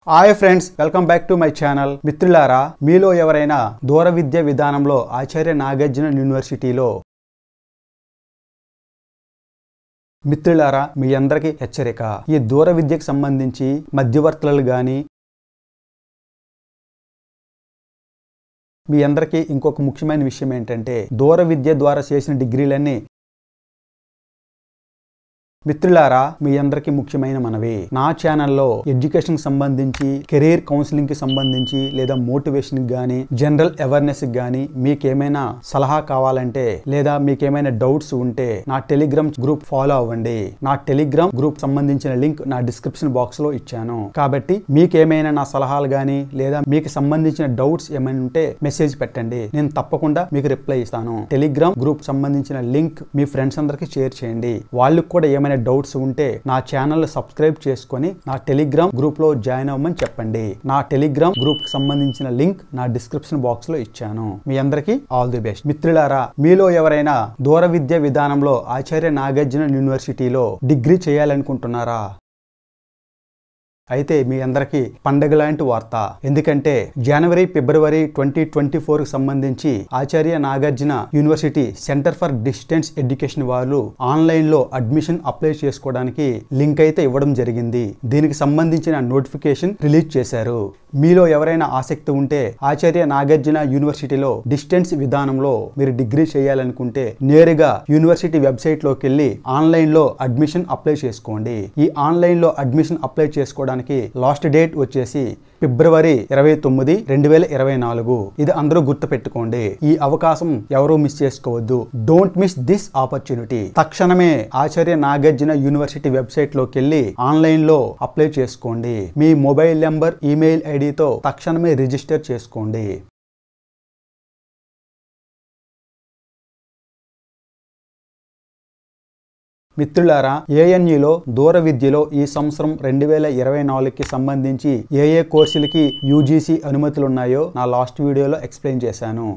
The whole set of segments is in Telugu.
Hi friends, welcome back to my channel. మిత్రులారా, మీలో ఎవరైనా దూర విద్య విధానంలో ఆచార్య నాగార్జున యూనివర్సిటీలో మిత్రులారా, మీ అందరికీ హెచ్చరిక. ఈ దూర విద్యకు సంబంధించి మధ్యవర్తులు గాని మీ అందరికీ ఇంకొక ముఖ్యమైన విషయం ఏంటంటే, దూర విద్య ద్వారా చేసిన డిగ్రీలన్నీ మిత్రులారా, మీ అందరికీ ముఖ్యమైన మనవి. నా ఛానల్లో ఎడ్యుకేషన్ సంబంధించి, కెరీర్ కౌన్సిలింగ్ కి సంబంధించి, లేదా మోటివేషన్ కి గానీ, జనరల్ అవేర్నెస్ కి గానీ మీకేమైనా సలహా కావాలంటే, లేదా మీకేమైనా డౌట్స్ ఉంటే నా టెలిగ్రామ్ గ్రూప్ ఫాలో అవ్వండి. నా టెలిగ్రామ్ గ్రూప్ సంబంధించిన లింక్ నా డిస్క్రిప్షన్ బాక్స్ లో ఇచ్చాను. కాబట్టి మీకేమైనా నా సలహాలు గానీ, లేదా మీకు సంబంధించిన డౌట్స్ ఏమైనా ఉంటే మెసేజ్ పెట్టండి. నేను తప్పకుండా మీకు రిప్లై ఇస్తాను. టెలిగ్రామ్ గ్రూప్ సంబంధించిన లింక్ మీ ఫ్రెండ్స్ అందరికి షేర్ చేయండి. వాళ్ళకి కూడా ఏమైనా డౌట్స్ ఉంటే నా ఛానల్ సబ్స్క్రైబ్ చేసుకొని నా టెలిగ్రామ్ గ్రూప్ లో జాయిన్ అవ్వమని చెప్పండి. నా టెలిగ్రామ్ గ్రూప్ కి సంబంధించిన లింక్ నా డిస్క్రిప్షన్ బాక్స్ లో ఇచ్చాను. మీ అందరికీ ఆల్ ది బెస్ట్. మిత్రులారా, మీలో ఎవరైనా దూర విద్య విధానంలో ఆచార్య నాగార్జున యూనివర్సిటీలో డిగ్రీ చేయాలనుకుంటున్నారా? అయితే మీ అందరికీ పండగ లాంటి వార్త. ఎందుకంటే జనవరి ఫిబ్రవరి 2024 కి సంబంధించి Acharya Nagarjuna university centre for distance education వాళ్ళు ఆన్లైన్ లో అడ్మిషన్ అప్లై చేసుకోవడానికి లింక్ అయితే ఇవ్వడం జరిగింది. దీనికి సంబంధించిన నోటిఫికేషన్ రిలీజ్ చేశారు. మీలో ఎవరైనా ఆసక్తి ఉంటే ఆచార్య నాగార్జున యూనివర్సిటీలో డిస్టెన్స్ విధానంలో మీరు డిగ్రీ చేయాలనుకుంటే నేరుగా యూనివర్సిటీ వెబ్సైట్ లోకి వెళ్ళి ఆన్లైన్ లో అడ్మిషన్ అప్లై చేసుకోండి. ఈ ఆన్లైన్ లో అడ్మిషన్ అప్లై చేసుకోవడానికి లాస్ట్ డేట్ వచ్చేసి ఫిబ్రవరి 29, 2024. ఇది అందరూ గుర్తు పెట్టుకోండి. ఈ అవకాశం ఎవరూ మిస్ చేసుకోవద్దు. Don't miss this opportunity. తక్షణమే ఆచార్య నాగార్జున యూనివర్సిటీ వెబ్సైట్ లోకి వెళ్ళి ఆన్లైన్ లో అప్లై చేసుకోండి. మీ మొబైల్ నెంబర్, ఈమెయిల్ ఐడితో తక్షణమే రిజిస్టర్ చేసుకోండి. మిత్రులారా, ఏఎన్యూలో దూర విద్యలో ఈ సంవత్సరం 2024కి సంబంధించి ఏ కోర్సులకి యూజీసీ అనుమతులు ఉన్నాయో నా లాస్ట్ వీడియోలో ఎక్స్ప్లెయిన్ చేశాను.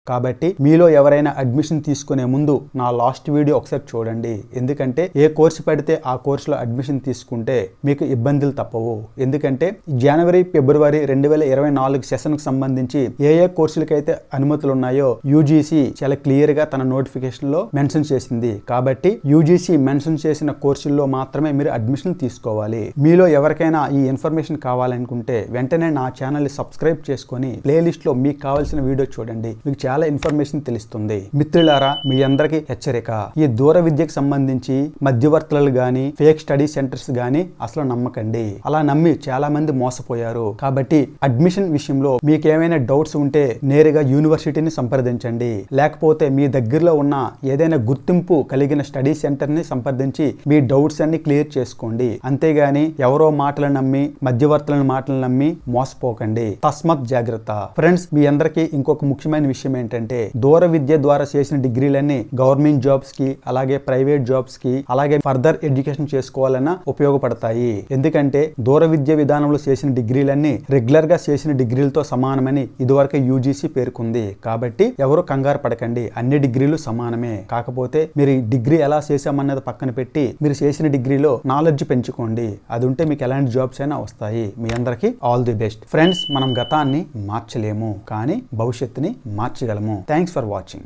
కాబట్టి మీలో ఎవరైనా అడ్మిషన్ తీసుకునే ముందు నా లాస్ట్ వీడియో ఒకసారి చూడండి. ఎందుకంటే ఏ కోర్సు పడితే ఆ కోర్సులో అడ్మిషన్ తీసుకుంటే మీకు ఇబ్బందులు తప్పవు. ఎందుకంటే జనవరి ఫిబ్రవరి 2024 సెషన్ కు సంబంధించి ఏ కోర్సులకైతే అనుమతులు ఉన్నాయో యూజీసీ చాలా క్లియర్ గా తన నోటిఫికేషన్ లో మెన్షన్ చేసింది. కాబట్టి యూజీసీ మెన్షన్ చేసిన కోర్సుల్లో మాత్రమే మీరు అడ్మిషన్ తీసుకోవాలి. మీలో ఎవరికైనా ఈ ఇన్ఫర్మేషన్ కావాలనుకుంటే వెంటనే నా ఛానల్ సబ్స్క్రైబ్ చేసుకొని ప్లేలిస్ట్ లో మీకు కావాల్సిన వీడియో చూడండి. మీకు చాలా ఇన్ఫర్మేషన్ తెలుస్తుంది. మిత్రులారా, మీ అందరికీ హెచ్చరిక. ఈ దూర విద్యకు సంబంధించి మధ్యవర్తులు గాని, ఫేక్ స్టడీ సెంటర్స్ గాని అసలు నమ్మకండి. అలా నమ్మి చాలా మంది మోసపోయారు. కాబట్టి అడ్మిషన్ విషయంలో మీకేమైనా డౌట్స్ ఉంటే నేరుగా యూనివర్సిటీని సంప్రదించండి. లేకపోతే మీ దగ్గరలో ఉన్న ఏదైనా గుర్తింపు కలిగిన స్టడీ సెంటర్ ని సంప్రదించి మీ డౌట్స్ అన్ని క్లియర్ చేసుకోండి. అంతేగాని ఎవరో మాటలు నమ్మి, మధ్యవర్తుల మాటలు నమ్మి మోసపోకండి. తస్మత్ జాగ్రత్త. ఫ్రెండ్స్, మీ అందరికీ ఇంకొక ముఖ్యమైన విషయం ఏంటంటే, దూర విద్య ద్వారా చేసిన డిగ్రీలన్నీ గవర్నమెంట్ జాబ్స్ కి, అలాగే ప్రైవేట్ జాబ్స్ కి, అలాగే ఫర్దర్ ఎడ్యుకేషన్ చేసుకోవాలన్నా ఉపయోగపడతాయి. ఎందుకంటే దూర విద్య విధానంలో చేసిన డిగ్రీలన్నీ రెగ్యులర్ గా చేసిన డిగ్రీలతో సమానమని ఇదివరకు యూజీసీ పేర్కొంది. కాబట్టి ఎవరు కంగారు పడకండి. అన్ని డిగ్రీలు సమానమే. కాకపోతే మీరు డిగ్రీ ఎలా చేసామన్నది పక్కన పెట్టి మీరు చేసిన డిగ్రీలో నాలెడ్జ్ పెంచుకోండి. అది ఉంటే మీకు ఎలాంటి జాబ్స్ అయినా వస్తాయి. మీ అందరికీ ఆల్ ది బెస్ట్. ఫ్రెండ్స్, మనం గతాన్ని మార్చలేము, కానీ భవిష్యత్తుని మార్చగలము. Thanks for watching.